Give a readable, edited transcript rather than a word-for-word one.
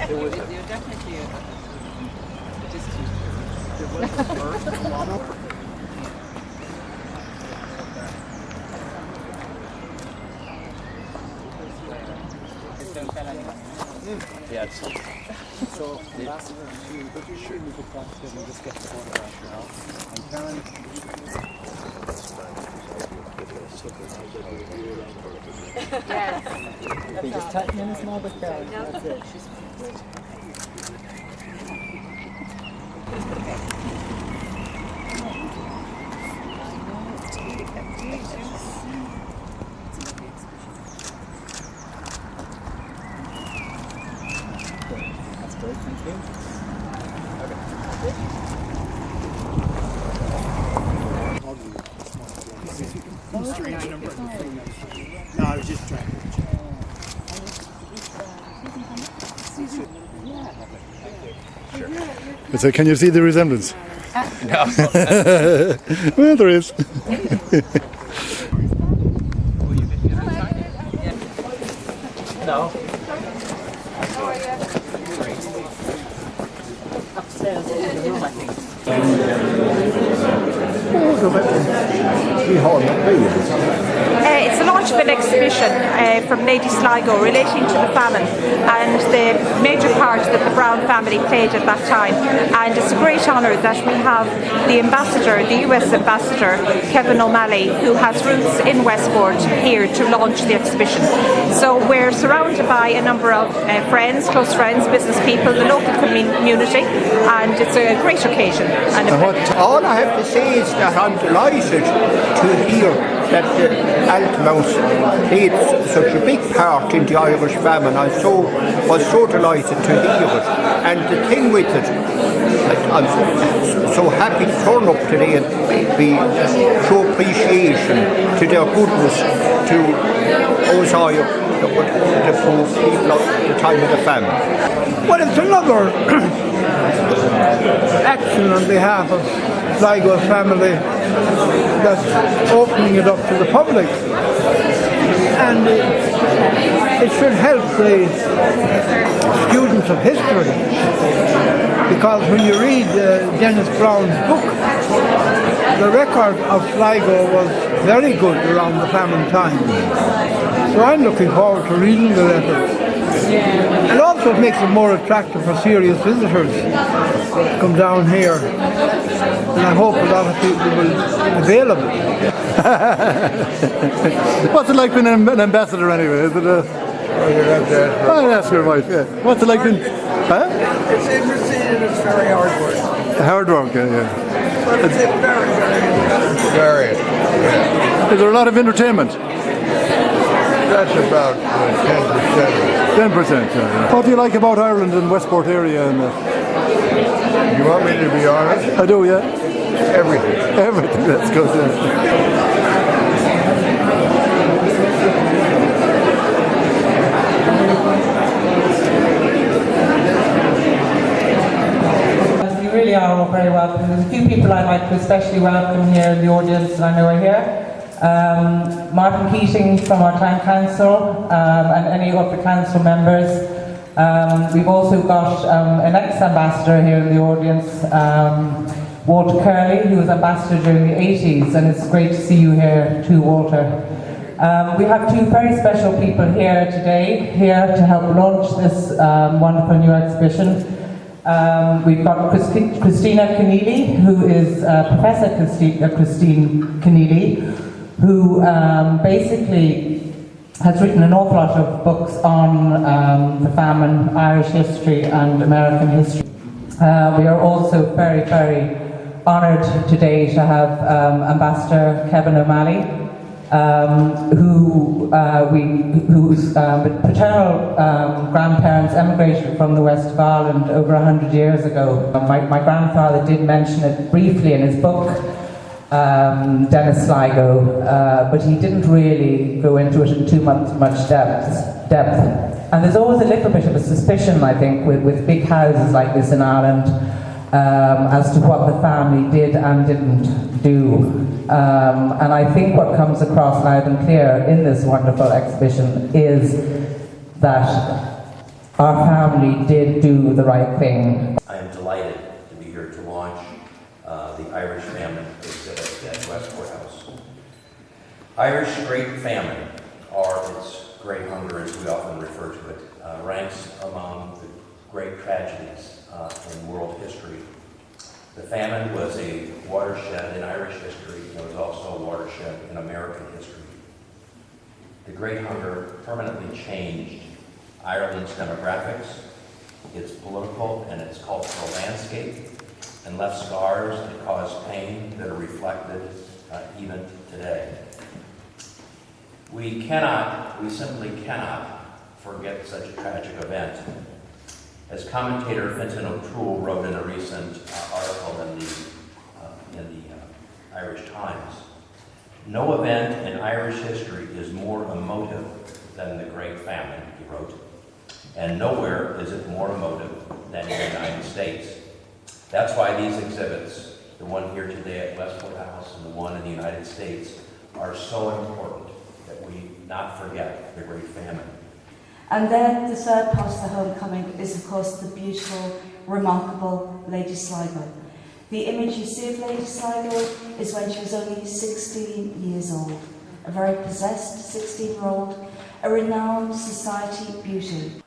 There was definitely a distance. There was a birth. Yes. So, Ambassador, but you should move across and just get the photograph now. And Karen. Yes. If you just tighten in a small bit, Karen. That's it. That's great, thank you. Strange number. No, I was just trying to check. So can you see the resemblance? No. Well, there is. No. Upstairs in the room, I think. It's the launch of an exhibition from Lady Sligo relating to the famine and the major part that the Browne family played at that time. And it's a great honour that we have the ambassador, the US ambassador, Kevin O'Malley, who has roots in Westport, here to launch the exhibition. So we're surrounded by a number of friends, close friends, business people, the local community, and it's a great occasion. And all I have to say is that I'm delighted to hear that the Altmouse played such a big part in the Irish famine. I was so delighted to hear it. And the thing with it, I'm so happy to turn up today and show appreciation to their goodness to us the poor people at the time of the famine. Well, it's another action on behalf of Sligo family that's opening it up to the public, and it should help the students of history, because when you read Dennis Browne's book, the record of Sligo was very good around the famine time. So I'm looking forward to reading the letters. And also it makes it more attractive for serious visitors to come down here. And I hope a lot of people will avail of it. What's it like being an ambassador anyway? Is it a... I'll ask your wife, yeah. What's it like being... Huh? It's interesting and it's very hard work. Hard work, yeah. But it's very, very interesting. Is there a lot of entertainment? That's about 10%. 10%, yeah. What do you like about Ireland and Westport area? And, You want me to be honest? I do, yeah. Everything. Everything, that's good, yeah. You really are all very welcome. There's a few people I'd like to especially welcome here in the audience that I know are here. Martin Keating from our Town Council and any of the council members. We've also got an ex-ambassador here in the audience, Walter Curley, who was ambassador during the 80s, and it's great to see you here too, Walter. We have two very special people here today, here to help launch this wonderful new exhibition. We've got Christine Kinealy, who is Professor Christine Kinealy, who basically has written an awful lot of books on the famine, Irish history and American history. We are also very, very honoured today to have Ambassador Kevin O'Malley, whose paternal grandparents emigrated from the west of Ireland over 100 years ago. My grandfather did mention it briefly in his book, Dennis Sligo, but he didn't really go into it in too much depth. And there's always a little bit of a suspicion, I think, with big houses like this in Ireland, as to what the family did and didn't do. And I think what comes across loud and clear in this wonderful exhibition is that our family did do the right thing. I am delighted to be here to launch the Irish Famine exhibit at Westport House. Irish Great Famine, or its Great Hunger as we often refer to it, ranks among the great tragedies in world history. The famine was a watershed in Irish history. It was also a watershed in American history. The Great Hunger permanently changed Ireland's demographics, its political and its cultural landscape, and left scars that caused pain that are reflected even today. We simply cannot forget such a tragic event. As commentator Fintan O'Toole wrote in a recent article in the Irish Times, no event in Irish history is more emotive than the Great Famine, he wrote, and nowhere is it more emotive than in the United States. That's why these exhibits, the one here today at Westport House and the one in the United States, are so important that we not forget the Great Famine. And then the third part of the homecoming is, of course, the beautiful, remarkable Lady Sligo. The image you see of Lady Sligo is when she was only 16 years old, a very possessed 16-year-old, a renowned society beauty.